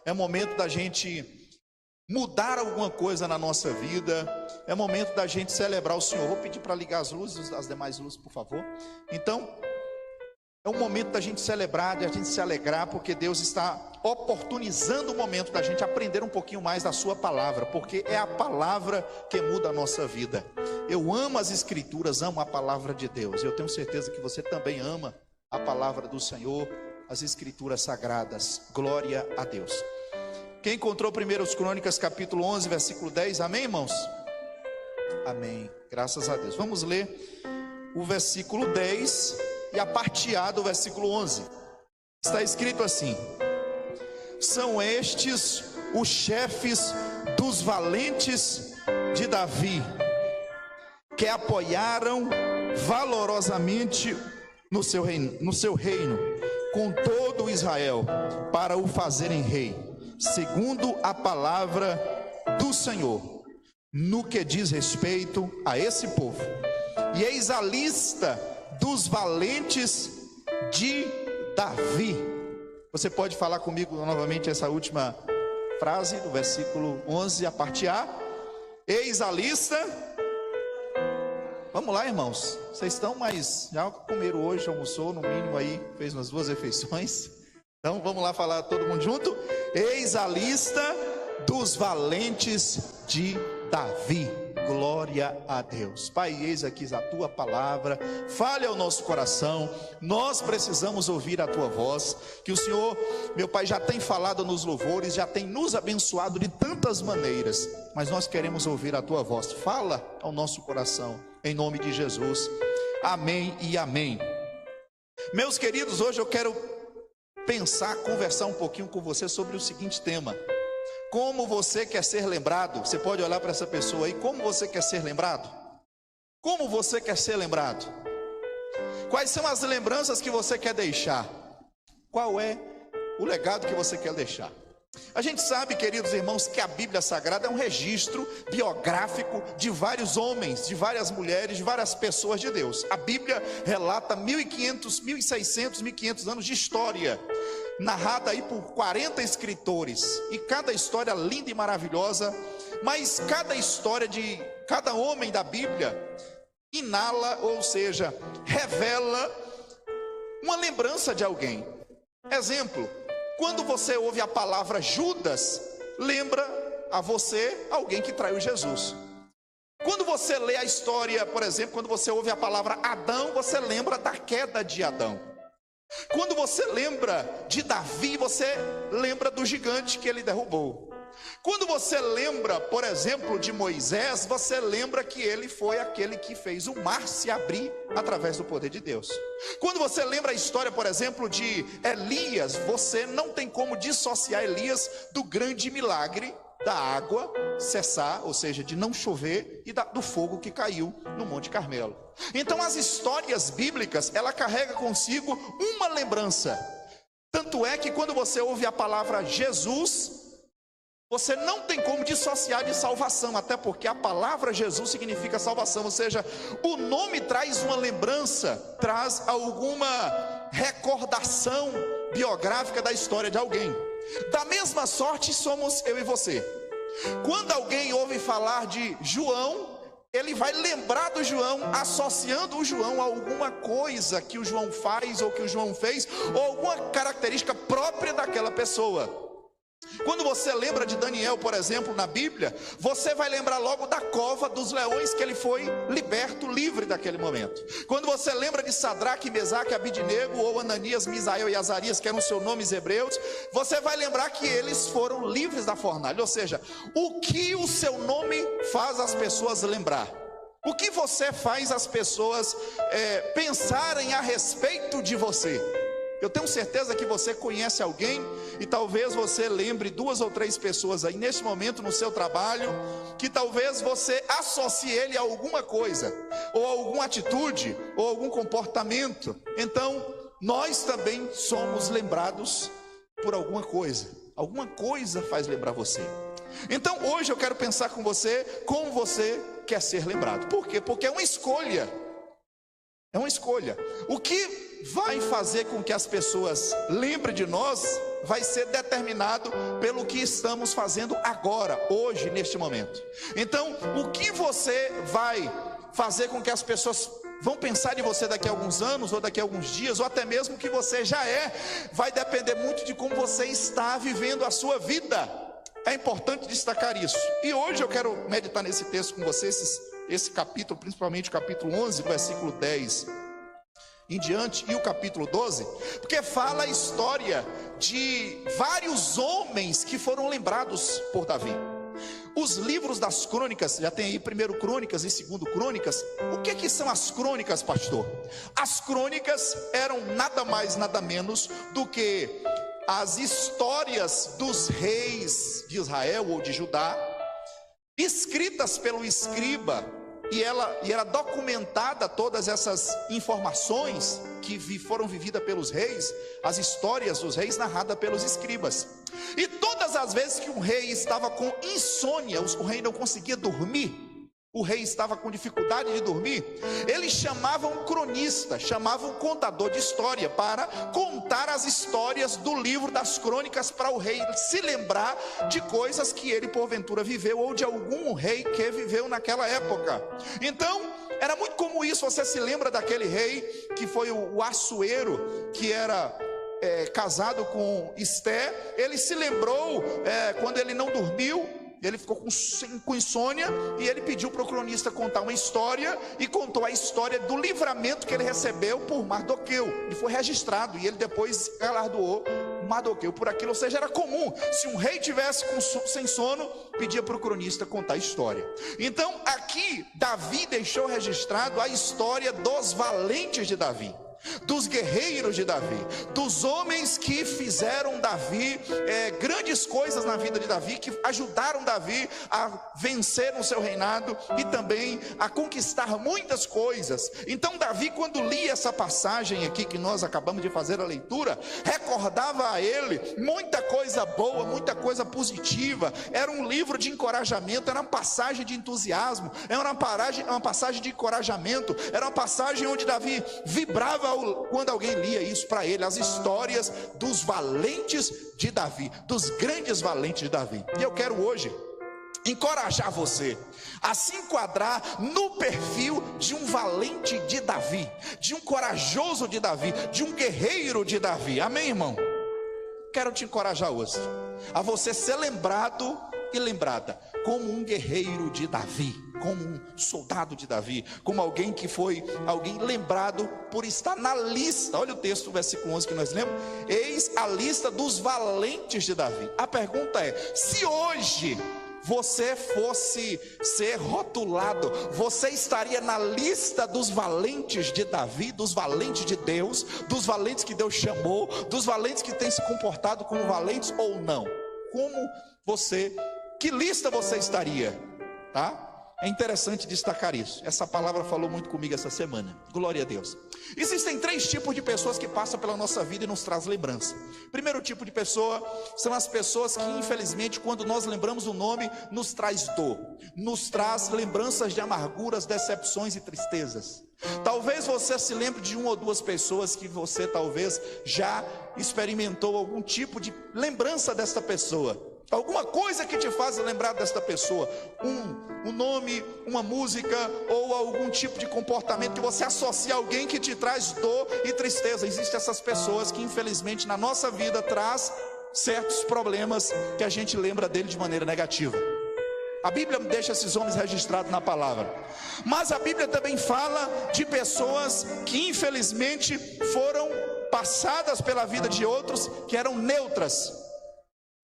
É momento da gente mudar alguma coisa na nossa vida, é momento da gente celebrar o Senhor. Vou pedir para ligar as luzes, as demais luzes, por favor. Então, é um momento da gente celebrar, da gente se alegrar, porque Deus está oportunizando o momento da gente aprender um pouquinho mais da sua palavra, porque é a palavra que muda a nossa vida. Eu amo as Escrituras, amo a palavra de Deus. Eu tenho certeza que você também ama a palavra do Senhor, as Escrituras sagradas. Glória a Deus. Quem encontrou 1 Crônicas capítulo 11, versículo 10, amém, irmãos? Amém, graças a Deus. Vamos ler o versículo 10 e a parte A do versículo 11. Está escrito assim: são estes os chefes dos valentes de Davi, que apoiaram valorosamente no seu reino, com todo Israel, para o fazerem rei, segundo a palavra do Senhor, no que diz respeito a esse povo. E eis a lista dos valentes de Davi. Você pode falar comigo novamente essa última frase do versículo 11, a parte A? Eis a lista. Vamos lá, irmãos. Vocês estão mais, já comeram hoje, almoçou no mínimo aí, fez umas 2 refeições. Então vamos lá falar todo mundo junto. Eis a lista dos valentes de Davi. Glória a Deus. Pai, eis aqui a tua palavra, fale ao nosso coração. Nós precisamos ouvir a tua voz, que o Senhor, meu Pai, já tem falado nos louvores, já tem nos abençoado de tantas maneiras, mas nós queremos ouvir a tua voz. Fala ao nosso coração, em nome de Jesus. Amém e amém. Meus queridos, hoje eu quero conversar um pouquinho com você sobre o seguinte tema: como você quer ser lembrado? Você pode olhar para essa pessoa aí. Como você quer ser lembrado? Como você quer ser lembrado? Quais são as lembranças que você quer deixar? Qual é o legado que você quer deixar? A gente sabe, queridos irmãos, que a Bíblia Sagrada é um registro biográfico de vários homens, de várias mulheres, de várias pessoas de Deus. A Bíblia relata 1500, 1600, 1500 anos de história, narrada aí por 40 escritores, e cada história linda e maravilhosa, mas cada história de cada homem da Bíblia inala, ou seja, revela uma lembrança de alguém. Exemplo: quando você ouve a palavra Judas, lembra a você alguém que traiu Jesus. Quando você lê a história, por exemplo, quando você ouve a palavra Adão, você lembra da queda de Adão. Quando você lembra de Davi, você lembra do gigante que ele derrubou. Quando você lembra, por exemplo, de Moisés, você lembra que ele foi aquele que fez o mar se abrir através do poder de Deus. Quando você lembra a história, por exemplo, de Elias, você não tem como dissociar Elias do grande milagre da água cessar, ou seja, de não chover, e do fogo que caiu no Monte Carmelo. Então as histórias bíblicas, ela carrega consigo uma lembrança. Tanto é que quando você ouve a palavra Jesus, você não tem como dissociar de salvação, até porque a palavra Jesus significa salvação, ou seja, o nome traz uma lembrança, traz alguma recordação biográfica da história de alguém. Da mesma sorte somos eu e você. Quando alguém ouve falar de João, ele vai lembrar do João, associando o João a alguma coisa que o João faz, ou que o João fez, ou alguma característica própria daquela pessoa. Quando você lembra de Daniel, por exemplo, na Bíblia, você vai lembrar logo da cova dos leões, que ele foi liberto, livre daquele momento. Quando você lembra de Sadraque, Mesaque, Abidnego, ou Ananias, Misael e Azarias, que eram seus nomes hebreus, você vai lembrar que eles foram livres da fornalha. Ou seja, o que o seu nome faz as pessoas lembrar? O que você faz as pessoas pensarem a respeito de você? Eu tenho certeza que você conhece alguém, e talvez você lembre 2 ou 3 pessoas aí neste momento no seu trabalho, que talvez você associe ele a alguma coisa, ou a alguma atitude, ou algum comportamento. Então nós também somos lembrados por alguma coisa faz lembrar você. Então hoje eu quero pensar com você como você quer ser lembrado. Por quê? Porque é uma escolha. O que vai fazer com que as pessoas lembrem de nós vai ser determinado pelo que estamos fazendo agora, hoje, neste momento. Então, o que você vai fazer com que as pessoas vão pensar em você daqui a alguns anos, ou daqui a alguns dias, ou até mesmo que você já é, vai depender muito de como você está vivendo a sua vida. É importante destacar isso. E hoje eu quero meditar nesse texto com vocês, esse capítulo, principalmente o capítulo 11, versículo 10 em diante, e o capítulo 12, porque fala a história de vários homens que foram lembrados por Davi. Os livros das crônicas, já tem aí 1 Crônicas e 2 Crônicas. O que são as crônicas, pastor? As crônicas eram nada mais, nada menos do que as histórias dos reis de Israel ou de Judá, escritas pelo escriba, e era documentada todas essas informações que foram vividas pelos reis, as histórias dos reis narradas pelos escribas. E todas as vezes que um rei estava com insônia, o rei não conseguia dormir, o rei estava com dificuldade de dormir, ele chamava um cronista, chamava um contador de história para contar as histórias do livro das crônicas para o rei se lembrar de coisas que ele porventura viveu, ou de algum rei que viveu naquela época. Então era muito comum isso. Você se lembra daquele rei que foi o Assuero, que era casado com Esté? Ele se lembrou quando ele não dormiu, ele ficou com insônia, e ele pediu para o cronista contar uma história, e contou a história do livramento que ele recebeu por Mardoqueu, e foi registrado, e ele depois galardoou Mardoqueu por aquilo. Ou seja, era comum, se um rei tivesse sem sono, pedia para o cronista contar a história. Então aqui Davi deixou registrado a história dos valentes de Davi, dos guerreiros de Davi, dos homens que fizeram Davi grandes coisas na vida de Davi, que ajudaram Davi a vencer no seu reinado e também a conquistar muitas coisas. Então Davi, quando lia essa passagem aqui que nós acabamos de fazer a leitura, recordava a ele muita coisa boa, muita coisa positiva. Era um livro de encorajamento, era uma passagem de entusiasmo, era uma passagem de encorajamento, era uma passagem onde Davi vibrava quando alguém lia isso para ele, as histórias dos valentes de Davi, dos grandes valentes de Davi. E eu quero hoje encorajar você a se enquadrar no perfil de um valente de Davi, de um corajoso de Davi, de um guerreiro de Davi. Amém, irmão? Quero te encorajar hoje a você ser lembrado e lembrada como um guerreiro de Davi, como um soldado de Davi, como alguém que foi alguém lembrado por estar na lista. Olha o texto, o versículo 11 que nós lemos: eis a lista dos valentes de Davi. A pergunta é: se hoje você fosse ser rotulado, você estaria na lista dos valentes de Davi, dos valentes de Deus, dos valentes que Deus chamou, dos valentes que têm se comportado como valentes ou não? Que lista você estaria? Tá? É interessante destacar isso. Essa palavra falou muito comigo essa semana. Glória a Deus. Existem 3 tipos de pessoas que passam pela nossa vida e nos traz lembrança. Primeiro tipo de pessoa são as pessoas que, infelizmente, quando nós lembramos o nome, nos traz dor, nos traz lembranças de amarguras, decepções e tristezas. Talvez você se lembre de 1 ou 2 pessoas que você talvez já experimentou algum tipo de lembrança desta pessoa, alguma coisa que te faz lembrar desta pessoa, um nome, uma música, ou algum tipo de comportamento que você associa a alguém que te traz dor e tristeza. Existem essas pessoas que, infelizmente, na nossa vida traz certos problemas que a gente lembra dele de maneira negativa. A Bíblia deixa esses homens registrados na palavra, mas a Bíblia também fala de pessoas que, infelizmente, foram passadas pela vida de outros, que eram neutras,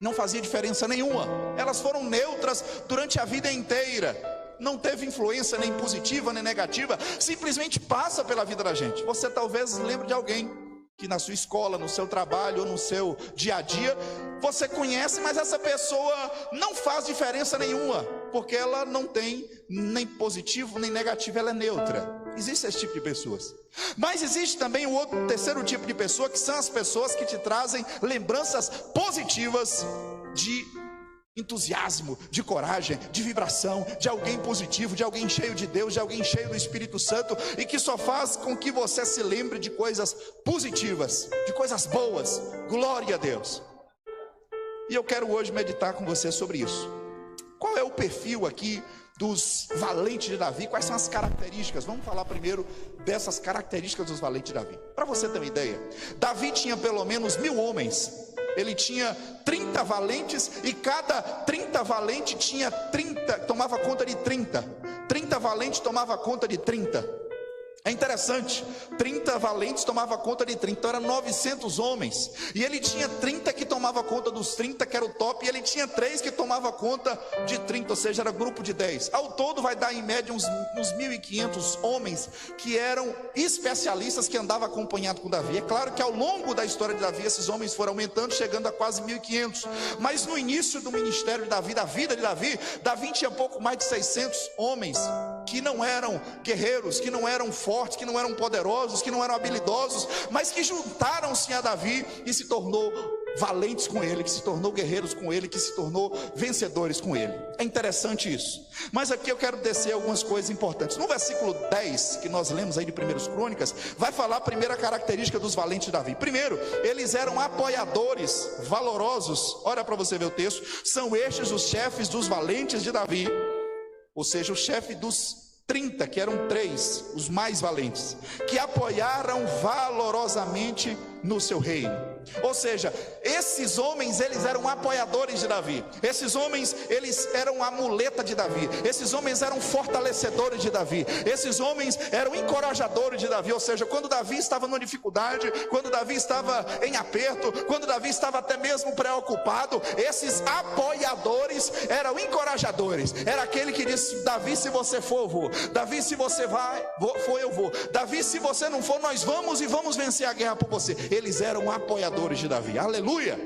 não fazia diferença nenhuma, elas foram neutras durante a vida inteira, não teve influência nem positiva nem negativa, simplesmente passa pela vida da gente. Você talvez lembre de alguém que na sua escola, no seu trabalho ou no seu dia a dia, você conhece, mas essa pessoa não faz diferença nenhuma, porque ela não tem nem positivo nem negativo, ela é neutra. Existe esse tipo de pessoas. Mas existe também o terceiro tipo de pessoa, que são as pessoas que te trazem lembranças positivas de entusiasmo, de coragem, de vibração, de alguém positivo, de alguém cheio de Deus, de alguém cheio do Espírito Santo, e que só faz com que você se lembre de coisas positivas, de coisas boas. Glória a Deus. E eu quero hoje meditar com você sobre isso. Qual é o perfil aqui dos valentes de Davi? Quais são as características? Vamos falar primeiro dessas características dos valentes de Davi. Para você ter uma ideia, Davi tinha pelo menos 1000 homens. Ele tinha 30 valentes, e cada 30 valente tinha 30, tomava conta de 30. 30 valentes tomava conta de 30. É interessante, 30 valentes tomava conta de 30, então eram 900 homens, e ele tinha 30 que tomava conta dos 30, que era o top, e ele tinha 3 que tomava conta de 30, ou seja, era grupo de 10. Ao todo vai dar em média uns 1.500 homens, que eram especialistas, que andavam acompanhado com Davi. É claro que ao longo da história de Davi, esses homens foram aumentando, chegando a quase 1.500, mas no início do ministério de Davi, da vida de Davi, Davi tinha pouco mais de 600 homens, que não eram guerreiros, que não eram fortes, que não eram poderosos, que não eram habilidosos, mas que juntaram-se a Davi e se tornou valentes com ele, que se tornou guerreiros com ele, que se tornou vencedores com ele. É interessante isso. Mas aqui eu quero descer algumas coisas importantes. No versículo 10, que nós lemos aí de 1 Crônicas, vai falar a primeira característica dos valentes de Davi. Primeiro, eles eram apoiadores valorosos. Olha para você ver o texto. São estes os chefes dos valentes de Davi, ou seja, o chefe dos 30, que eram 3, os mais valentes, que apoiaram valorosamente no seu reino. Ou seja, esses homens, eles eram apoiadores de Davi. Esses homens, eles eram a muleta de Davi. Esses homens eram fortalecedores de Davi. Esses homens eram encorajadores de Davi. Ou seja, quando Davi estava numa dificuldade, quando Davi estava em aperto, quando Davi estava até mesmo preocupado, esses apoiadores eram encorajadores. Era aquele que disse: Davi, se você for, eu vou. Davi, se você for, eu vou. Davi, se você não for, nós vamos, e vamos vencer a guerra por você. Eles eram apoiadores de Davi. Aleluia.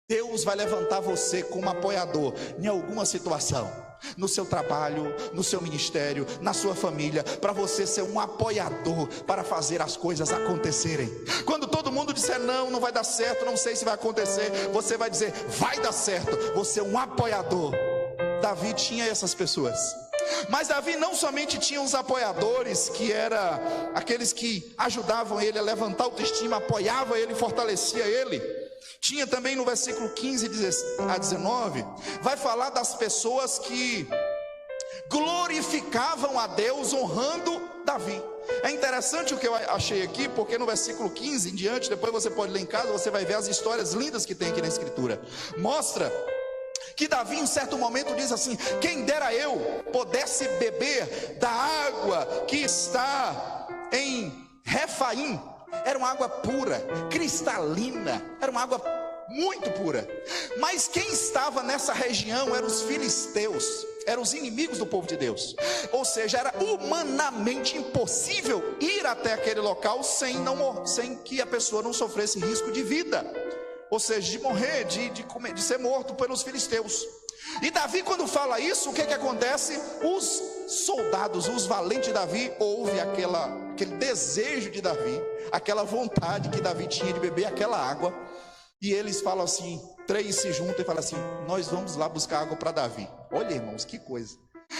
Deus vai levantar você como apoiador em alguma situação, no seu trabalho, no seu ministério, na sua família, para você ser um apoiador, para fazer as coisas acontecerem. Quando todo mundo disser não, não vai dar certo, não sei se vai acontecer, você vai dizer: vai dar certo. Você é um apoiador. Davi tinha essas pessoas. Mas Davi não somente tinha os apoiadores, que eram aqueles que ajudavam ele a levantar a autoestima, apoiava ele, fortalecia ele. Tinha também no versículo 15 a 19, vai falar das pessoas que glorificavam a Deus honrando Davi. É interessante o que eu achei aqui, porque no versículo 15 em diante, depois você pode ler em casa, você vai ver as histórias lindas que tem aqui na escritura. Mostra que Davi em um certo momento diz assim: quem dera eu pudesse beber da água que está em Refaim. Era uma água pura, cristalina, era uma água muito pura. Mas quem estava nessa região eram os filisteus, eram os inimigos do povo de Deus. Ou seja, era humanamente impossível ir até aquele local sem que a pessoa não sofresse risco de vida, ou seja, de morrer, de ser morto pelos filisteus. E Davi, quando fala isso, o que acontece? Os soldados, os valentes de Davi, ouvem aquele desejo de Davi, aquela vontade que Davi tinha de beber aquela água, e eles falam assim, 3 se juntam e falam assim: nós vamos lá buscar água para Davi. Olha, irmãos, que coisa.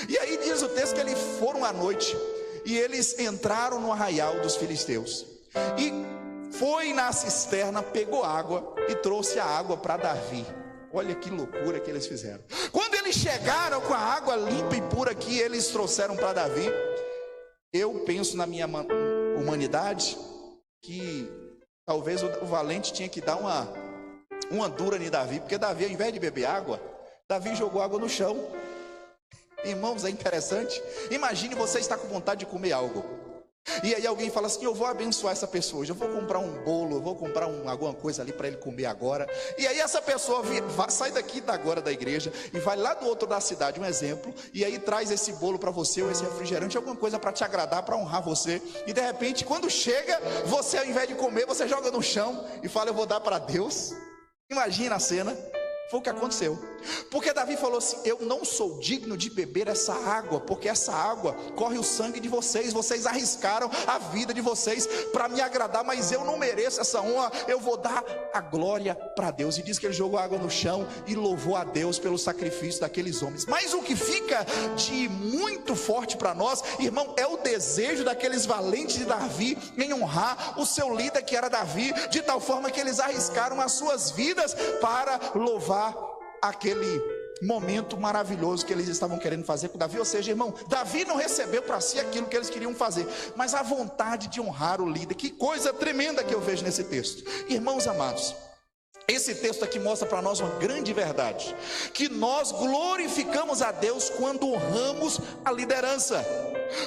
E aí diz o texto que eles foram à noite, e eles entraram no arraial dos filisteus, e foi na cisterna, pegou água e trouxe a água para Davi. Olha que loucura que eles fizeram. Quando eles chegaram com a água limpa e pura que eles trouxeram para Davi, eu penso na minha humanidade que talvez o valente tinha que dar uma dura em Davi, porque Davi, ao invés de beber água, Davi jogou água no chão. Irmãos, é interessante. Imagine você estar com vontade de comer algo, e aí alguém fala assim: eu vou abençoar essa pessoa hoje, eu vou comprar um bolo, eu vou comprar alguma coisa ali para ele comer agora. E aí essa pessoa sai daqui agora da igreja e vai lá do outro da cidade, um exemplo, e aí traz esse bolo para você, ou esse refrigerante, alguma coisa para te agradar, para honrar você. E de repente, quando chega, você, ao invés de comer, você joga no chão e fala: eu vou dar para Deus. Imagina a cena. Foi o que aconteceu. Porque Davi falou assim: eu não sou digno de beber essa água, porque essa água corre o sangue de vocês. Vocês arriscaram a vida de vocês para me agradar, mas eu não mereço essa honra. Eu vou dar a glória para Deus. E diz que ele jogou água no chão e louvou a Deus pelo sacrifício daqueles homens. Mas o que fica de muito forte para nós, irmão, é o desejo daqueles valentes de Davi em honrar o seu líder, que era Davi, de tal forma que eles arriscaram as suas vidas para louvar aquele momento maravilhoso que eles estavam querendo fazer com Davi. Ou seja, irmão, Davi não recebeu para si aquilo que eles queriam fazer, mas a vontade de honrar o líder. Que coisa tremenda que eu vejo nesse texto. Irmãos amados, esse texto aqui mostra para nós uma grande verdade, que nós glorificamos a Deus quando honramos a liderança.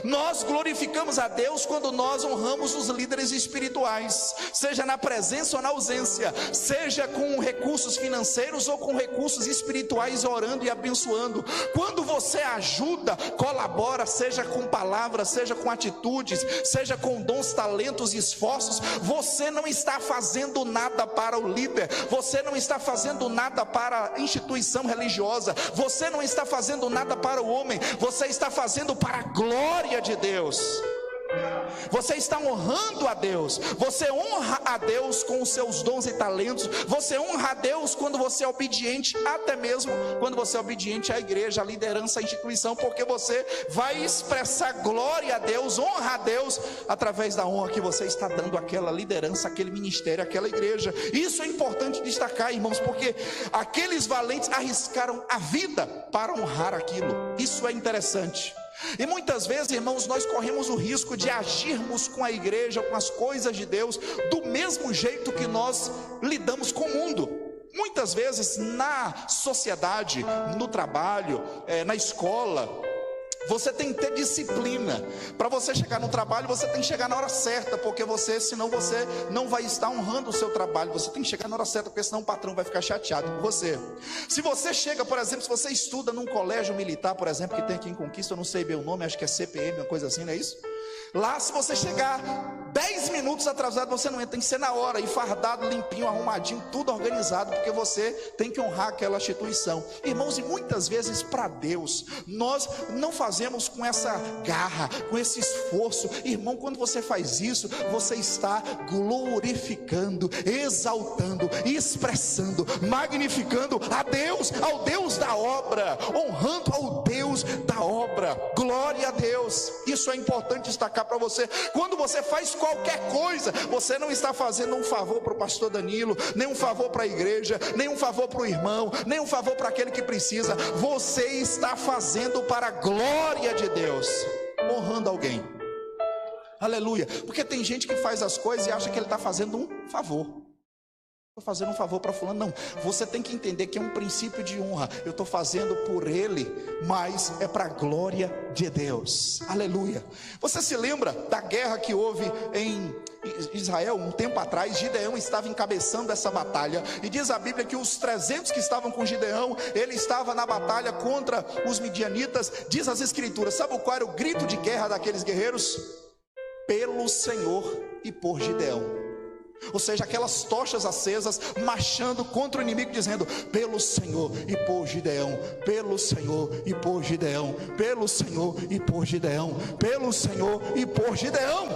Nós glorificamos a Deus quando nós honramos os líderes espirituais, seja na presença ou na ausência, seja com recursos financeiros ou com recursos espirituais, orando e abençoando. Quando você ajuda, colabora, seja com palavras, seja com atitudes, seja com dons, talentos e esforços, você não está fazendo nada para o líder, você não está fazendo nada para a instituição religiosa, você não está fazendo nada para o homem, você está fazendo para a glória de Deus. Você está honrando a Deus. Você honra a Deus com os seus dons e talentos. Você honra a Deus quando você é obediente, até mesmo quando você é obediente à igreja, à liderança, à instituição, porque você vai expressar glória a Deus, honra a Deus, através da honra que você está dando àquela liderança, àquele ministério, àquela igreja. Isso é importante destacar, irmãos, porque aqueles valentes arriscaram a vida para honrar aquilo. Isso é interessante. E muitas vezes, irmãos, nós corremos o risco de agirmos com a igreja, com as coisas de Deus, do mesmo jeito que nós lidamos com o mundo. Muitas vezes na sociedade, no trabalho, na escola, você tem que ter disciplina. Para você chegar no trabalho, você tem que chegar na hora certa, porque senão você não vai estar honrando o seu trabalho. Você tem que chegar na hora certa, porque senão o patrão vai ficar chateado com você. Se você chega, por exemplo, se você estuda num colégio militar, por exemplo, que tem aqui em Conquista, eu não sei bem o nome, acho que é CPM, uma coisa assim, não é isso? Lá, se você chegar 10 minutos atrasado, você não entra, tem que ser na hora, e fardado, limpinho, arrumadinho, tudo organizado, porque você tem que honrar aquela instituição. Irmãos, e muitas vezes para Deus, nós não fazemos com essa garra, com esse esforço. Irmão, quando você faz isso, você está glorificando, exaltando, expressando, magnificando a Deus, ao Deus da obra, honrando ao Deus da obra. Glória a Deus. Isso é importante destacar para você. Quando você faz qualquer coisa, você não está fazendo um favor para o pastor Danilo, nem um favor para a igreja, nem um favor para o irmão, nem um favor para aquele que precisa. Você está fazendo para a glória de Deus, honrando alguém. Aleluia. Porque tem gente que faz as coisas e acha que ele está fazendo um favor. Estou fazendo um favor para fulano. Não, você tem que entender que é um princípio de honra. Eu estou fazendo por ele, mas é para a glória de Deus. Aleluia. Você se lembra da guerra que houve em Israel um tempo atrás? Gideão estava encabeçando essa batalha, e diz a Bíblia que os 300 que estavam com Gideão, ele estava na batalha contra os midianitas. Diz as escrituras, sabe qual era o grito de guerra daqueles guerreiros? Pelo Senhor e por Gideão. Ou seja, aquelas tochas acesas, marchando contra o inimigo, dizendo: pelo Senhor e por Gideão, pelo Senhor e por Gideão, pelo Senhor e por Gideão, pelo Senhor e por Gideão.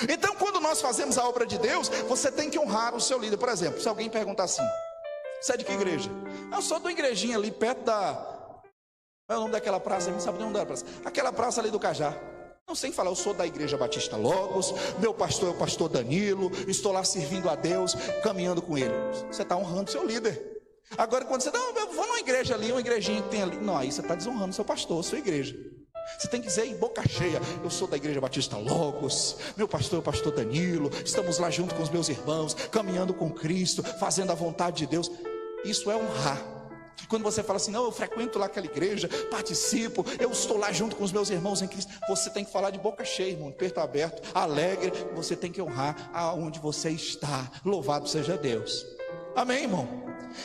Então, quando nós fazemos a obra de Deus, você tem que honrar o seu líder. Por exemplo, se alguém perguntar assim: você é de que igreja? Eu sou de uma igrejinha ali perto da... Qual é o nome daquela praça? Não sabe nem o nome da praça. Aquela praça ali do Cajá. Não, sem falar, eu sou da Igreja Batista Logos, meu pastor é o pastor Danilo, estou lá servindo a Deus, caminhando com ele. Você está honrando seu líder. Agora, quando você, não, eu vou numa igreja ali, uma igrejinha que tem ali, não, aí você está desonrando seu pastor, sua igreja. Você tem que dizer em boca cheia: eu sou da Igreja Batista Logos, meu pastor é o pastor Danilo, estamos lá junto com os meus irmãos, caminhando com Cristo, fazendo a vontade de Deus. Isso é honrar. Quando você fala assim: não, eu frequento lá aquela igreja, participo, eu estou lá junto com os meus irmãos em Cristo, você tem que falar de boca cheia, irmão, peito aberto, alegre. Você tem que honrar aonde você está. Louvado seja Deus. Amém, irmão?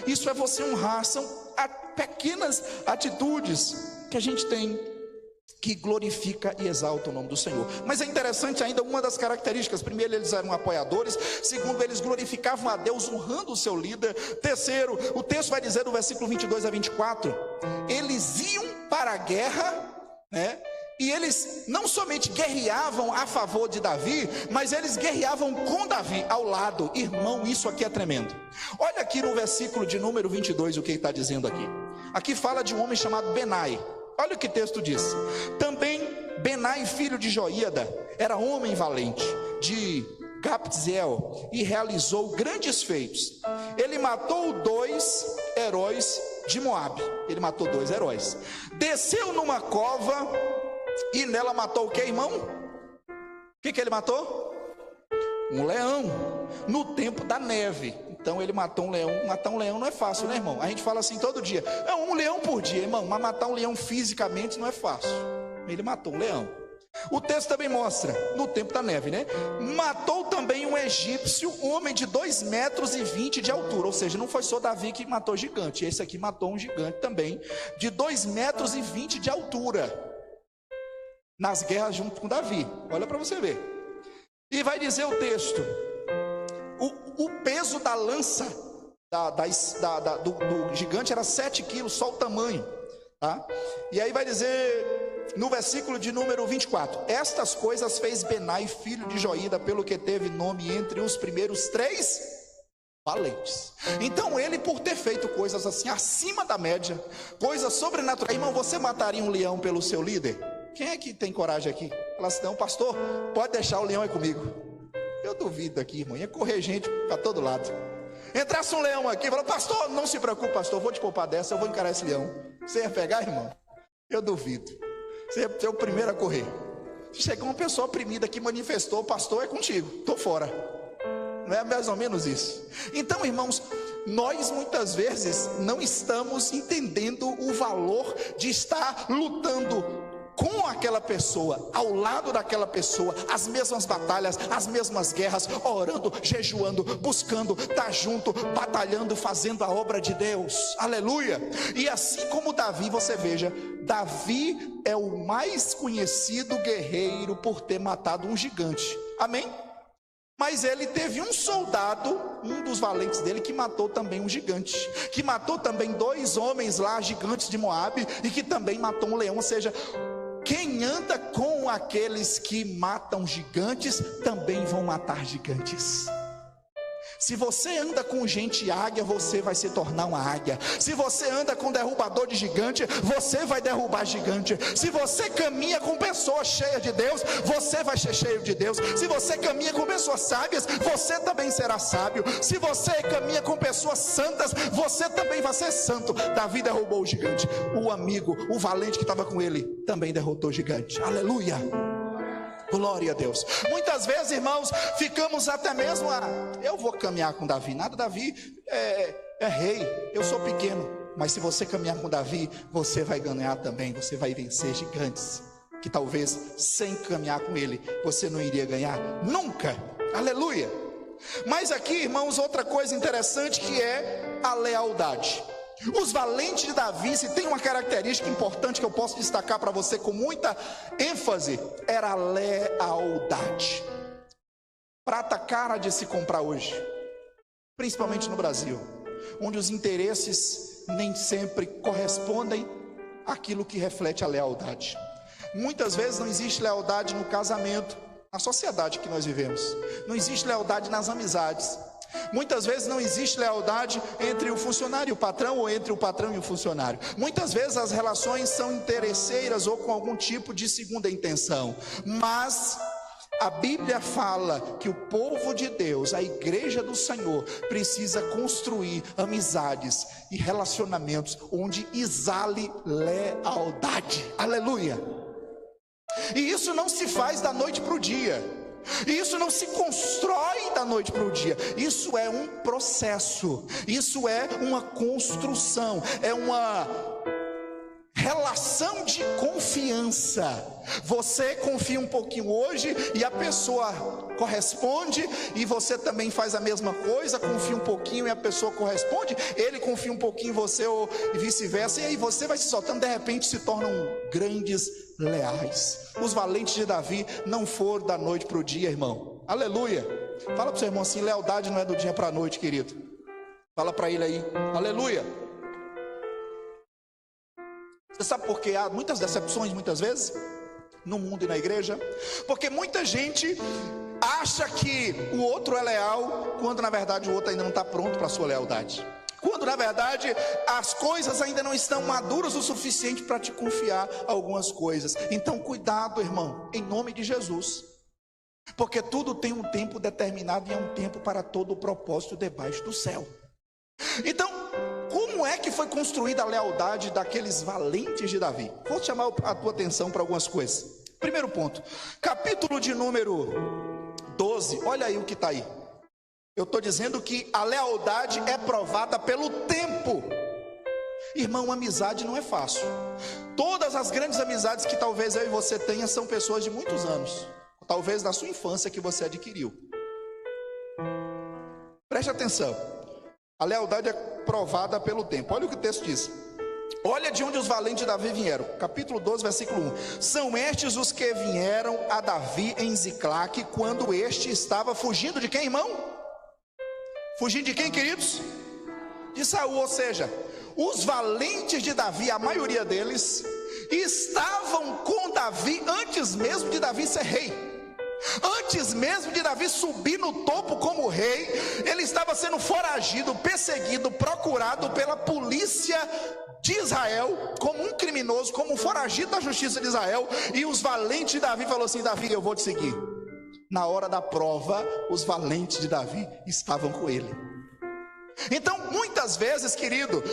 Isso é você honrar. São pequenas atitudes que a gente tem que glorifica e exalta o nome do Senhor. Mas é interessante ainda uma das características: primeiro, eles eram apoiadores; segundo, eles glorificavam a Deus honrando o seu líder; terceiro, o texto vai dizer no versículo 22 a 24, eles iam para a guerra, né? E eles não somente guerreavam a favor de Davi, mas eles guerreavam com Davi ao lado. Irmão, isso aqui é tremendo. Olha aqui no versículo de número 22 o que ele está dizendo aqui. Aqui fala de um homem chamado Benai. Olha o que o texto diz: também Benai, filho de Joiada, era homem valente, de Gabzeel, e realizou grandes feitos. Ele matou 2 heróis de Moabe. Ele matou 2 heróis. Desceu numa cova e nela matou o que, irmão? O que ele matou? Um leão, no tempo da neve. Então ele matou um leão. Matar um leão não é fácil, né, irmão? A gente fala assim todo dia: é um leão por dia, irmão. Mas matar um leão fisicamente não é fácil. Ele matou um leão. O texto também mostra, no tempo da neve, né? Matou também um egípcio, homem de 2,20 metros de altura. Ou seja, não foi só Davi que matou gigante. Esse aqui matou um gigante também, de 2,20 metros de altura, nas guerras junto com Davi. Olha para você ver. E vai dizer o texto: o peso da lança do gigante era 7 quilos, só o tamanho, tá? E aí vai dizer no versículo de número 24: estas coisas fez Benai, filho de Joiada, pelo que teve nome entre os primeiros 3 valentes. Então ele, por ter feito coisas assim acima da média, coisas sobrenaturais. Irmão, você mataria um leão pelo seu líder? Quem é que tem coragem aqui? Fala assim: não, pastor, pode deixar, o leão é comigo. Eu duvido aqui, irmão, ia correr gente para todo lado. Entrasse um leão aqui e falou: pastor, não se preocupe, pastor, vou te poupar dessa, eu vou encarar esse leão. Você ia pegar, irmão? Eu duvido. Você ia ser o primeiro a correr. Se chegar uma pessoa oprimida que manifestou: pastor, é contigo, estou fora. Não é mais ou menos isso? Então, irmãos, nós muitas vezes não estamos entendendo o valor de estar lutando com aquela pessoa, ao lado daquela pessoa, as mesmas batalhas, as mesmas guerras, orando, jejuando, buscando, estar junto, batalhando, fazendo a obra de Deus. Aleluia! E assim como Davi, você veja, Davi é o mais conhecido guerreiro por ter matado um gigante. Amém? Mas ele teve um soldado, um dos valentes dele, que matou também um gigante, que matou também 2 homens lá, gigantes de Moabe, e que também matou um leão. Ou seja, quem anda com aqueles que matam gigantes, também vão matar gigantes. Se você anda com gente águia, você vai se tornar uma águia. Se você anda com derrubador de gigante, você vai derrubar gigante. Se você caminha com pessoas cheias de Deus, você vai ser cheio de Deus. Se você caminha com pessoas sábias, você também será sábio. Se você caminha com pessoas santas, você também vai ser santo. Davi derrubou o gigante. O amigo, o valente que estava com ele, também derrotou o gigante. Aleluia! Glória a Deus. Muitas vezes, irmãos, ficamos até mesmo eu vou caminhar com Davi. Nada, Davi é rei, eu sou pequeno. Mas se você caminhar com Davi, você vai ganhar também. Você vai vencer gigantes que talvez sem caminhar com ele você não iria ganhar nunca. Aleluia. Mas aqui, irmãos, outra coisa interessante, que é a lealdade. Os valentes de Davi, se tem uma característica importante que eu posso destacar para você com muita ênfase, era a lealdade. Prata cara de se comprar hoje, principalmente no Brasil, onde os interesses nem sempre correspondem àquilo que reflete a lealdade. Muitas vezes não existe lealdade no casamento, na sociedade que nós vivemos. Não existe lealdade nas amizades. Muitas vezes não existe lealdade entre o funcionário e o patrão, ou entre o patrão e o funcionário. Muitas vezes as relações são interesseiras ou com algum tipo de segunda intenção. Mas a Bíblia fala que o povo de Deus, a igreja do Senhor, precisa construir amizades e relacionamentos onde exale lealdade. Aleluia! E isso não se faz da noite para o dia. Isso não se constrói da noite para o dia. Isso é um processo. Isso é uma construção. É uma relação de confiança. Você confia um pouquinho hoje e a pessoa corresponde, e você também faz a mesma coisa, confia um pouquinho e a pessoa corresponde, ele confia um pouquinho em você ou vice-versa, e aí você vai se soltando, de repente se tornam grandes leais. Os valentes de Davi não foram da noite para o dia, irmão. Aleluia. Fala para o seu irmão assim: lealdade não é do dia para a noite, querido. Fala para ele aí, aleluia. Você sabe por que há muitas decepções muitas vezes no mundo e na igreja? Porque muita gente acha que o outro é leal, quando na verdade o outro ainda não está pronto para a sua lealdade, quando na verdade as coisas ainda não estão maduras o suficiente para te confiar algumas coisas. Então cuidado, irmão, em nome de Jesus, porque tudo tem um tempo determinado e é um tempo para todo o propósito debaixo do céu. Então, como é que foi construída a lealdade daqueles valentes de Davi? Vou chamar a tua atenção para algumas coisas. Primeiro ponto, capítulo de número 12, olha aí o que está aí. Eu estou dizendo que a lealdade é provada pelo tempo. Irmão, amizade não é fácil. Todas as grandes amizades que talvez eu e você tenha são pessoas de muitos anos, talvez da sua infância, que você adquiriu. Preste atenção, a lealdade é provada pelo tempo. Olha o que o texto diz. Olha de onde os valentes de Davi vieram. Capítulo 12, versículo 1. São estes os que vieram a Davi em Ziclague, quando este estava fugindo de quem, irmão? Fugindo de quem, queridos? De Saul. Ou seja, os valentes de Davi, a maioria deles, estavam com Davi antes mesmo de Davi ser rei. Antes mesmo de Davi subir no topo como rei, ele estava sendo foragido, perseguido, procurado pela polícia de Israel, como um criminoso, como um foragido da justiça de Israel. E os valentes de Davi falaram assim: Davi, eu vou te seguir. Na hora da prova, os valentes de Davi estavam com ele. Então, muitas vezes, querido,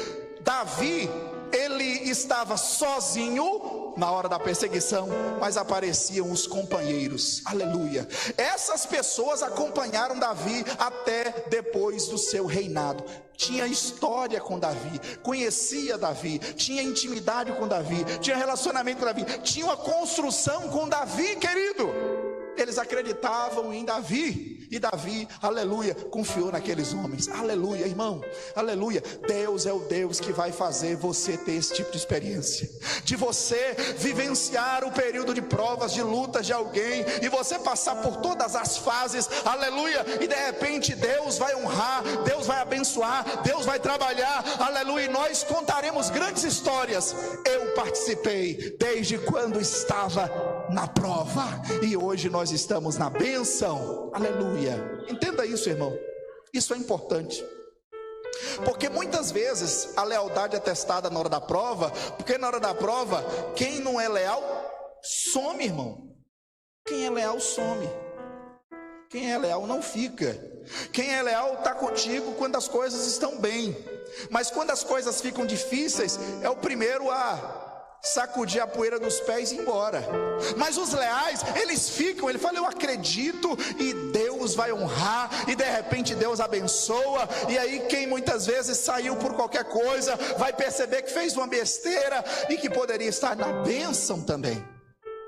Davi, ele estava sozinho na hora da perseguição, mas apareciam os companheiros, aleluia. Essas pessoas acompanharam Davi até depois do seu reinado. Tinha história com Davi, conhecia Davi, tinha intimidade com Davi, tinha relacionamento com Davi, tinha uma construção com Davi, querido. Eles acreditavam em Davi, e Davi, aleluia, confiou naqueles homens, aleluia, irmão, aleluia. Deus é o Deus que vai fazer você ter esse tipo de experiência, de você vivenciar o período de provas, de lutas de alguém, e você passar por todas as fases, aleluia, e de repente Deus vai honrar, Deus vai abençoar, Deus vai trabalhar, aleluia, e nós contaremos grandes histórias. Eu participei desde quando estava na prova, e hoje nós estamos na bênção, aleluia. Entenda isso, irmão, isso é importante, porque muitas vezes a lealdade é testada na hora da prova, porque na hora da prova, quem não é leal, some, irmão. Quem é leal, some. Quem é leal não fica. Quem é leal está contigo quando as coisas estão bem, mas quando as coisas ficam difíceis, é o primeiro a sacudir a poeira dos pés e ir embora. Mas os leais, eles ficam, ele fala: eu acredito, e Deus vai honrar, e de repente Deus abençoa, e aí quem muitas vezes saiu por qualquer coisa, vai perceber que fez uma besteira, e que poderia estar na bênção também.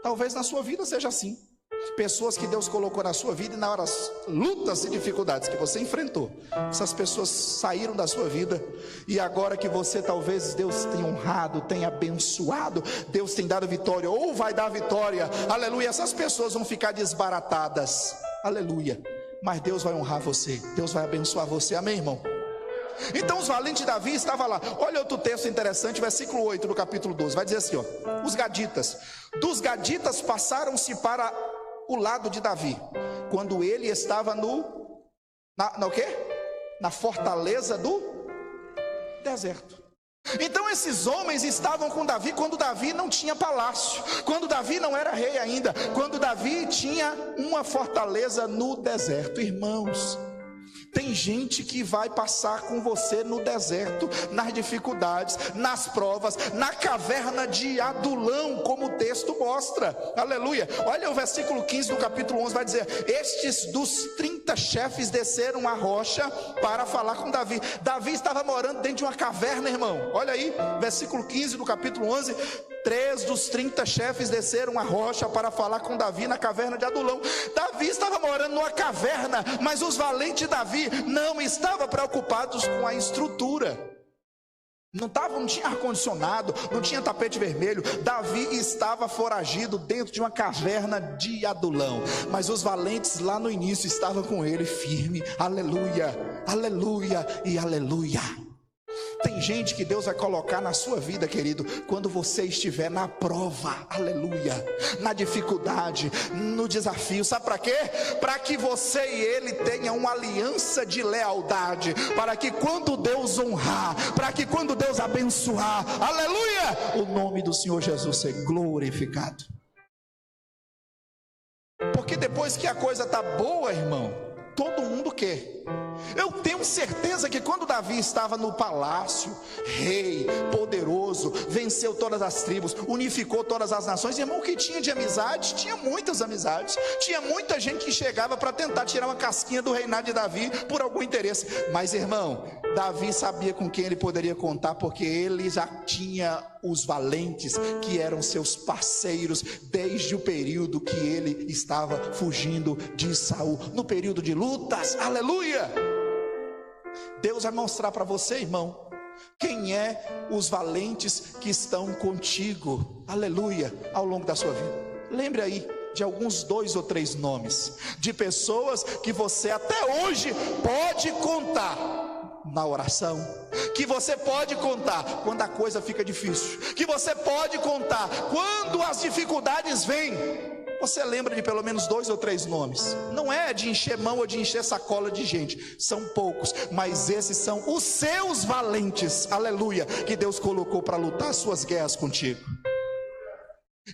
Talvez na sua vida seja assim. Pessoas que Deus colocou na sua vida, e na hora das lutas e dificuldades que você enfrentou, essas pessoas saíram da sua vida, e agora que você, talvez Deus tenha honrado, tenha abençoado, Deus tem dado vitória, ou vai dar vitória, aleluia, essas pessoas vão ficar desbaratadas, aleluia, mas Deus vai honrar você, Deus vai abençoar você, amém, irmão? Então os valentes de Davi estavam lá. Olha outro texto interessante, versículo 8 do capítulo 12, vai dizer assim, ó: os gaditas, dos gaditas passaram-se para o lado de Davi, quando ele estava na o quê? Na fortaleza do deserto. Então esses homens estavam com Davi quando Davi não tinha palácio, quando Davi não era rei ainda, quando Davi tinha uma fortaleza no deserto. Irmãos, Tem gente que vai passar com você no deserto, nas dificuldades, nas provas, na caverna de Adulão, como o texto mostra. Aleluia. Olha o versículo 15 do capítulo 11, vai dizer: estes dos 30 chefes desceram a rocha para falar com Davi. Davi estava morando dentro de uma caverna, irmão. Olha aí, versículo 15 do capítulo 11: 3 dos 30 chefes desceram a rocha para falar com Davi na caverna de Adulão. Davi estava morando numa caverna, mas os valentes de Davi não estavam preocupados com a estrutura. Não tinha ar-condicionado, não tinha tapete vermelho. Davi estava foragido dentro de uma caverna de Adulão, mas os valentes lá no início estavam com ele firme. Aleluia, aleluia e aleluia. Tem gente que Deus vai colocar na sua vida, querido, quando você estiver na prova, aleluia, na dificuldade, no desafio. Sabe para quê? Para que você e ele tenham uma aliança de lealdade, para que quando Deus honrar, para que quando Deus abençoar, aleluia, o nome do Senhor Jesus seja glorificado. Porque depois que a coisa está boa, irmão, todo mundo quer. Eu tenho certeza que quando Davi estava no palácio, rei, poderoso, venceu todas as tribos, unificou todas as nações, irmão, o que tinha de amizade? Tinha muitas amizades, tinha muita gente que chegava para tentar tirar uma casquinha do reinado de Davi por algum interesse. Mas, irmão, Davi sabia com quem ele poderia contar, porque ele já tinha os valentes que eram seus parceiros desde o período que ele estava fugindo de Saul, no período de lutas. Aleluia! Deus vai mostrar para você, irmão, quem é os valentes que estão contigo, aleluia, ao longo da sua vida. Lembre aí de alguns 2 ou 3 nomes de pessoas que você até hoje pode contar na oração, que você pode contar quando a coisa fica difícil, que você pode contar quando as dificuldades vêm. Você lembra de pelo menos 2 ou 3 nomes. Não é de encher mão ou de encher sacola de gente, são poucos, mas esses são os seus valentes, aleluia, que Deus colocou para lutar as suas guerras contigo.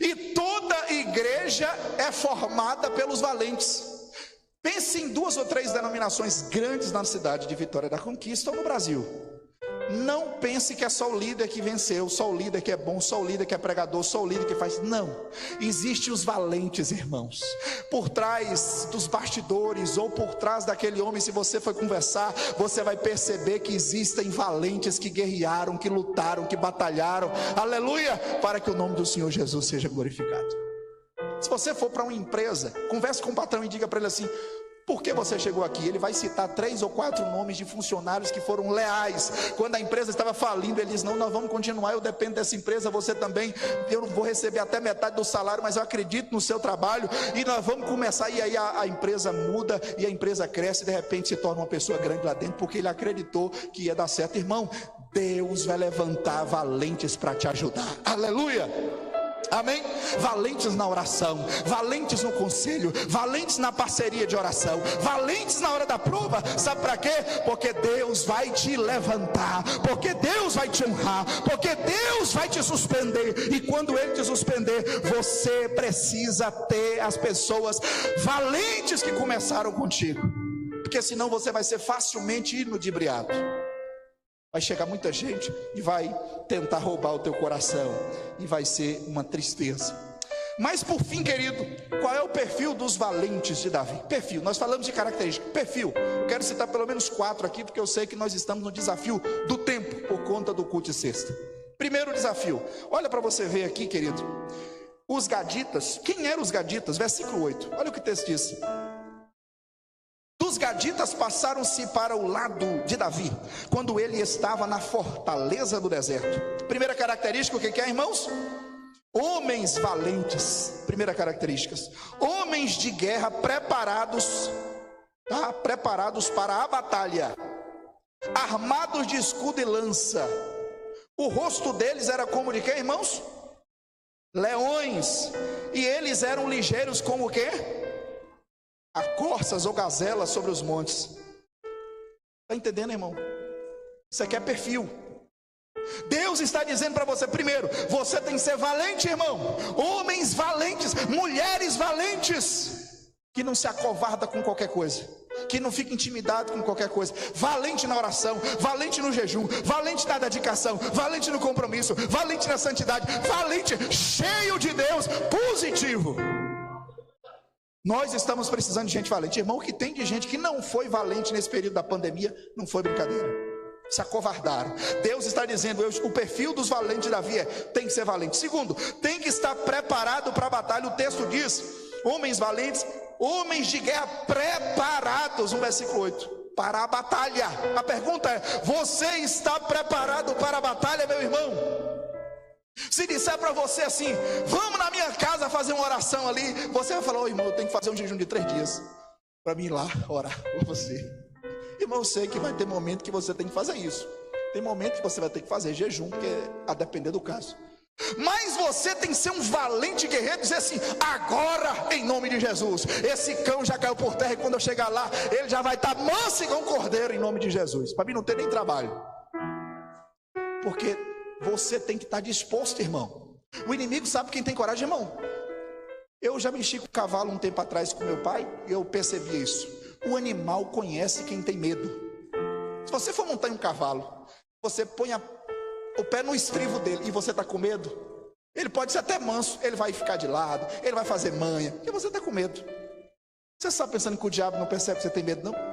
E toda igreja é formada pelos valentes. Pense em 2 ou 3 denominações grandes na cidade de Vitória da Conquista ou no Brasil. Não pense que é só o líder que venceu, só o líder que é bom, só o líder que é pregador, só o líder que faz. Não, existem os valentes, irmãos. Por trás dos bastidores ou por trás daquele homem, se você for conversar, você vai perceber que existem valentes que guerrearam, que lutaram, que batalharam, aleluia, para que o nome do Senhor Jesus seja glorificado. Se você for para uma empresa, converse com o patrão e diga para ele assim: por que você chegou aqui? Ele vai citar 3 ou 4 nomes de funcionários que foram leais. Quando a empresa estava falindo, ele diz: não, nós vamos continuar, eu dependo dessa empresa, você também, eu vou receber até metade do salário, mas eu acredito no seu trabalho, e nós vamos começar. E aí a empresa muda, e a empresa cresce, e de repente se torna uma pessoa grande lá dentro, porque ele acreditou que ia dar certo. Irmão, Deus vai levantar valentes para te ajudar, aleluia. Amém? Valentes na oração, valentes no conselho, valentes na parceria de oração, valentes na hora da prova. Sabe para quê? Porque Deus vai te levantar, porque Deus vai te honrar, porque Deus vai te suspender. E quando Ele te suspender, você precisa ter as pessoas valentes que começaram contigo, porque senão você vai ser facilmente iludibriado. Vai chegar muita gente e vai tentar roubar o teu coração, e vai ser uma tristeza. Mas por fim, querido, qual é o perfil dos valentes de Davi? Perfil, nós falamos de característica, perfil. Eu quero citar pelo menos 4 aqui, porque eu sei que nós estamos no desafio do tempo, por conta do culto de sexta. Primeiro desafio, olha para você ver aqui, querido, os gaditas. Quem eram os gaditas? Versículo 8, olha o que o texto diz: os gaditas passaram-se para o lado de Davi, quando ele estava na fortaleza do deserto. Primeira característica, o que é, irmãos? Homens valentes. Primeira característica: homens de guerra preparados, tá? Preparados para a batalha, armados de escudo e lança. O rosto deles era como de quê, irmãos? Leões. E eles eram ligeiros como o quê? A corças ou gazelas sobre os montes. Está entendendo, irmão? Isso aqui é perfil. Deus está dizendo para você: primeiro, você tem que ser valente, irmão. Homens valentes, mulheres valentes, que não se acovarda com qualquer coisa, que não fica intimidado com qualquer coisa, valente na oração, valente no jejum, valente na dedicação, valente no compromisso, valente na santidade, valente, cheio de Deus, positivo. Nós estamos precisando de gente valente. Irmão, o que tem de gente que não foi valente nesse período da pandemia, não foi brincadeira, se acovardaram. Deus está dizendo, o perfil dos valentes da vida tem que ser valente. Segundo, tem que estar preparado para a batalha. O texto diz, homens valentes, homens de guerra preparados, no versículo 8, para a batalha. A pergunta é, você está preparado para a batalha, meu irmão? Se disser para você assim, vamos na minha casa fazer uma oração ali, você vai falar, ô irmão, eu tenho que fazer um jejum de 3 dias para mim ir lá orar por você. Irmão, eu sei que vai ter momento que você tem que fazer isso, tem momento que você vai ter que fazer jejum, porque a depender do caso, mas você tem que ser um valente guerreiro, dizer assim, agora em nome de Jesus, esse cão já caiu por terra, e quando eu chegar lá, ele já vai estar manso igual um cordeiro, em nome de Jesus, para mim não ter nem trabalho, porque você tem que estar disposto, irmão. O inimigo sabe quem tem coragem, irmão. Eu já mexi com o cavalo um tempo atrás com meu pai, e eu percebi isso. O animal conhece quem tem medo. Se você for montar em um cavalo, você põe o pé no estribo dele e você está com medo, ele pode ser até manso, ele vai ficar de lado, ele vai fazer manha, porque você está com medo. Você está pensando que o diabo não percebe que você tem medo, não?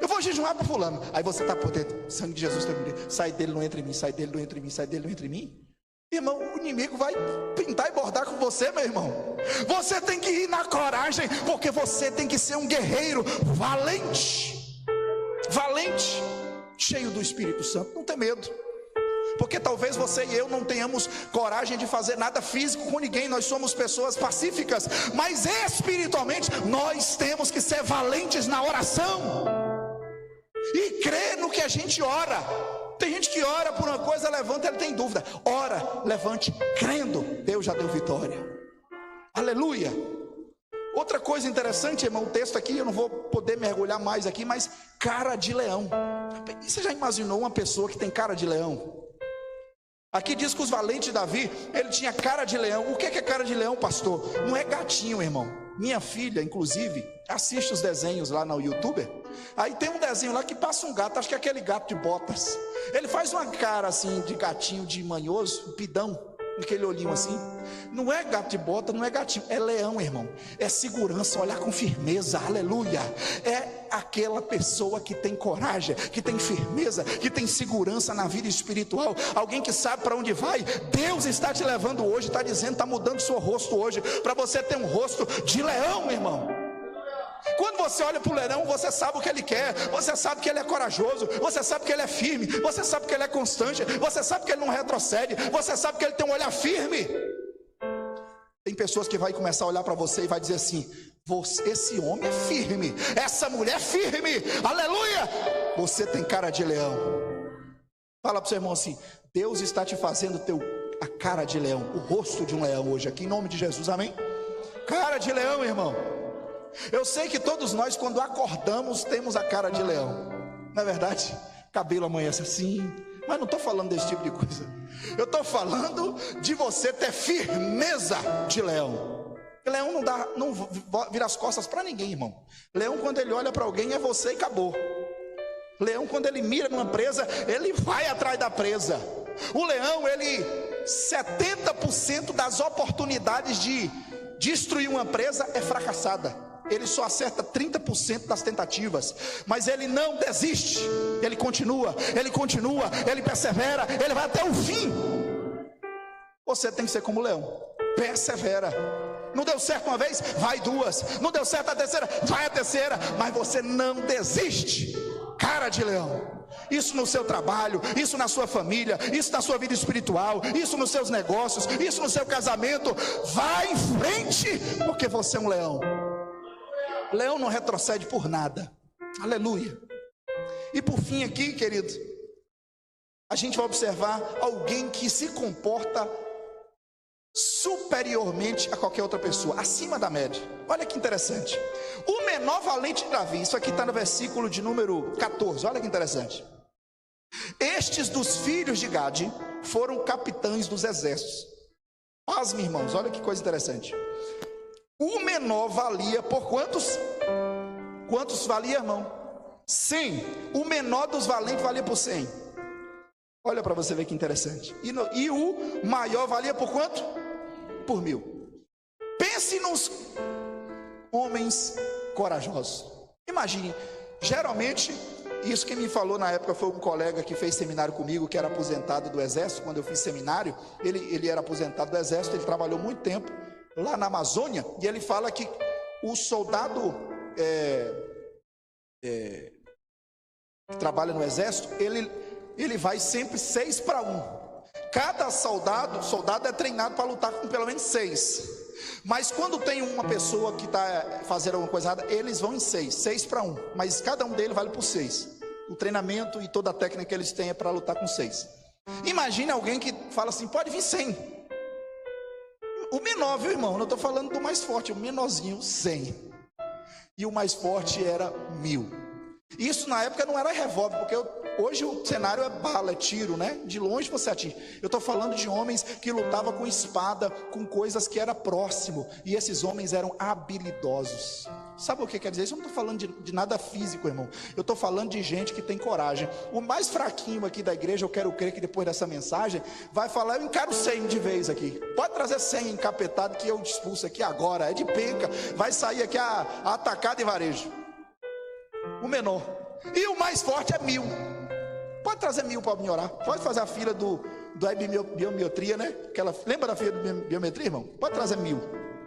Eu vou jejuar para fulano, aí você está por dentro, sangue de Jesus, sai dele, não entra em mim, sai dele, não entra em mim, sai dele, não entra em mim. Irmão, o inimigo vai pintar e bordar com você, meu irmão. Você tem que ir na coragem, porque você tem que ser um guerreiro valente, valente, cheio do Espírito Santo, não tem medo. Porque talvez você e eu não tenhamos coragem de fazer nada físico com ninguém, nós somos pessoas pacíficas, mas espiritualmente nós temos que ser valentes na oração e crer no que a gente ora. Tem gente que ora por uma coisa, levanta, ele tem dúvida, ora, levante, crendo, Deus já deu vitória, aleluia. Outra coisa interessante, irmão, o texto aqui, eu não vou poder mergulhar mais aqui, mas cara de leão. Você já imaginou uma pessoa que tem cara de leão? Aqui diz que os valentes de Davi, ele tinha cara de leão. O que é cara de leão, pastor? Não é gatinho, irmão. Minha filha, inclusive, assiste os desenhos lá no YouTube. Aí tem um desenho lá que passa um gato, acho que é aquele gato de botas. Ele faz uma cara assim de gatinho de manhoso, pidão, aquele olhinho assim. Não é gato de bota, não é gatinho, é leão, irmão. É segurança, olhar com firmeza, aleluia. É aquela pessoa que tem coragem, que tem firmeza, que tem segurança na vida espiritual. Alguém que sabe para onde vai. Deus está te levando hoje, está dizendo, está mudando seu rosto hoje, para você ter um rosto de leão, meu irmão. Quando você olha para o leão, você sabe o que ele quer, você sabe que ele é corajoso, você sabe que ele é firme, você sabe que ele é constante, você sabe que ele não retrocede, você sabe que ele tem um olhar firme. Tem pessoas que vai começar a olhar para você e vai dizer assim, esse homem é firme, essa mulher é firme, aleluia, você tem cara de leão. Fala para o seu irmão assim, Deus está te fazendo a cara de leão, o rosto de um leão hoje aqui, em nome de Jesus, amém? Cara de leão, irmão. Eu sei que todos nós, quando acordamos, temos a cara de leão, não é verdade? Cabelo amanhece assim, mas não estou falando desse tipo de coisa. Eu estou falando de você ter firmeza de leão. Leão não vira as costas para ninguém, irmão. Leão, quando ele olha para alguém, é você e acabou. Leão, quando ele mira numa presa, ele vai atrás da presa. O leão, 70% das oportunidades de destruir uma presa é fracassada. Ele só acerta 30% das tentativas, mas ele não desiste, ele continua, ele persevera, ele vai até o fim. Você tem que ser como o leão, persevera. Não deu certo uma vez, vai duas. Não deu certo a terceira, vai a terceira. Mas você não desiste. Cara de leão. Isso no seu trabalho, isso na sua família, isso na sua vida espiritual, isso nos seus negócios, isso no seu casamento. Vai em frente, porque você é um leão. Leão não retrocede por nada, aleluia. E por fim aqui, querido, a gente vai observar alguém que se comporta superiormente a qualquer outra pessoa, acima da média. Olha que interessante, o menor valente de Davi, isso aqui está no versículo de número 14, olha que interessante. Estes dos filhos de Gade foram capitães dos exércitos. Pasme, irmãos, olha que coisa interessante. O menor valia por quantos? Quantos valia, irmão? 100. O menor dos valentes valia por 100. Olha para você ver que interessante. E o maior valia por quanto? Por 1000. Pense nos homens corajosos. Imagine, geralmente, isso quem me falou na época foi um colega que fez seminário comigo, que era aposentado do exército. Quando eu fiz seminário, ele era aposentado do exército, ele trabalhou muito tempo lá na Amazônia, e ele fala que o soldado que trabalha no exército, ele vai sempre 6 para 1. Cada soldado é treinado para lutar com pelo menos 6. Mas quando tem uma pessoa que está fazendo alguma coisa errada, eles vão em 6 para 1. Mas cada um deles vale por 6. O treinamento e toda a técnica que eles têm é para lutar com 6. Imagine alguém que fala assim, pode vir 100. O menor, viu, irmão? Não estou falando do mais forte, o menorzinho, 100. E o mais forte era 1000. Isso na época não era revólver, porque hoje o cenário é bala, é tiro, né? De longe você atinge. Eu estou falando de homens que lutavam com espada, com coisas que era próximo. E esses homens eram habilidosos. Sabe o que quer dizer isso? Eu não estou falando de nada físico, irmão. Eu estou falando de gente que tem coragem. O mais fraquinho aqui da igreja, eu quero crer que depois dessa mensagem vai falar, eu encaro 100 de vez aqui. Pode trazer 100 encapetado que eu expulso aqui agora. É de penca. Vai sair aqui a atacado e varejo. O menor. E o mais forte é 1000. Pode trazer 1000 para me orar. Pode fazer a fila do biometria, né? Lembra da fila do biometria, irmão? Pode trazer 1000.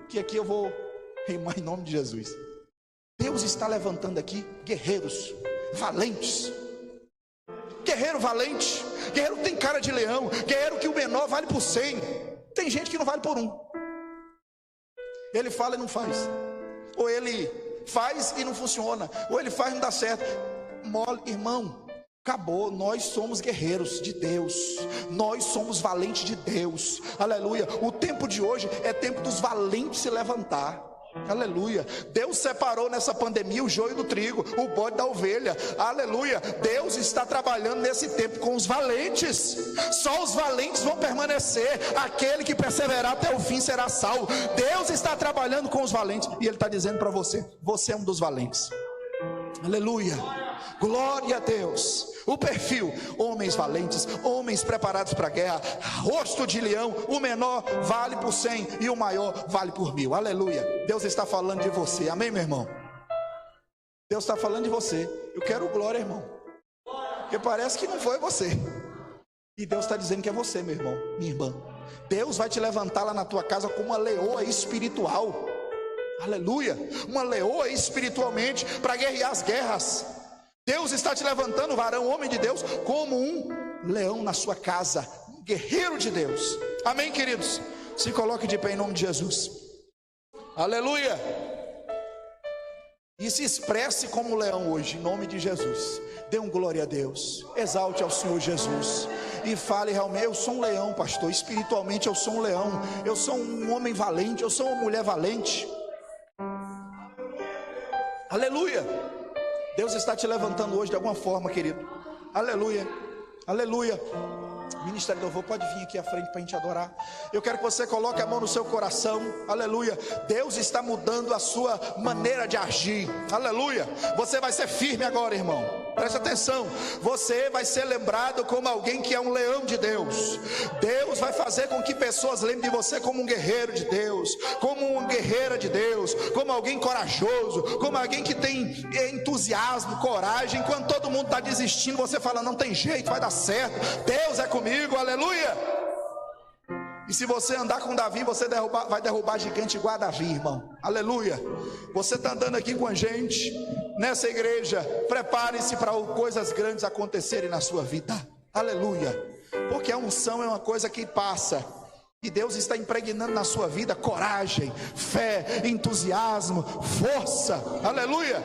Que aqui eu vou rimar em nome de Jesus. Deus está levantando aqui guerreiros valentes. Guerreiro valente. Guerreiro que tem cara de leão. Guerreiro que o menor vale por 100. Tem gente que não vale por 1. Ele fala e não faz. Ou ele faz e não funciona. Ou ele faz e não dá certo. Mole, irmão, acabou. Nós somos guerreiros de Deus. Nós somos valentes de Deus. Aleluia. O tempo de hoje é tempo dos valentes se levantar. Aleluia. Deus separou nessa pandemia o joio do trigo, o bode da ovelha. Aleluia. Deus está trabalhando nesse tempo com os valentes. Só os valentes vão permanecer. Aquele que perseverar até o fim será salvo. Deus está trabalhando com os valentes. E Ele está dizendo para você, você é um dos valentes. Aleluia. Glória a Deus. O perfil, homens valentes, homens preparados para a guerra, rosto de leão. O menor vale por 100 e o maior vale por 1000. Aleluia. Deus está falando de você, amém, meu irmão? Deus está falando de você. Eu quero glória, irmão, porque parece que não foi você. E Deus está dizendo que é você, meu irmão, minha irmã. Deus vai te levantar lá na tua casa como uma leoa espiritual. Aleluia. Uma leoa espiritualmente para guerrear as guerras. Deus está te levantando, varão, homem de Deus, como um leão na sua casa, um guerreiro de Deus. Amém, queridos? Se coloque de pé em nome de Jesus. Aleluia. E se expresse como leão hoje, em nome de Jesus. Dê um glória a Deus. Exalte ao Senhor Jesus. E fale realmente, eu sou um leão, pastor. Espiritualmente eu sou um leão. Eu sou um homem valente, eu sou uma mulher valente. Aleluia. Deus está te levantando hoje de alguma forma, querido. Aleluia, aleluia. Ministério do Louvor, pode vir aqui à frente para a gente adorar. Eu quero que você coloque a mão no seu coração. Aleluia. Deus está mudando a sua maneira de agir. Aleluia. Você vai ser firme agora, irmão. Preste atenção. Você vai ser lembrado como alguém que é um leão de Deus. Deus vai fazer com que pessoas lembrem de você como um guerreiro de Deus, como uma guerreira de Deus, como alguém corajoso, como alguém que tem entusiasmo, coragem. Enquanto todo mundo está desistindo, você fala, não tem jeito, vai dar certo. Deus é comigo, aleluia. E se você andar com Davi, você vai derrubar gigante igual a Davi, irmão. Aleluia. Você está andando aqui com a gente nessa igreja. Prepare-se para coisas grandes acontecerem na sua vida. Aleluia. Porque a unção é uma coisa que passa. E Deus está impregnando na sua vida coragem, fé, entusiasmo, força. Aleluia.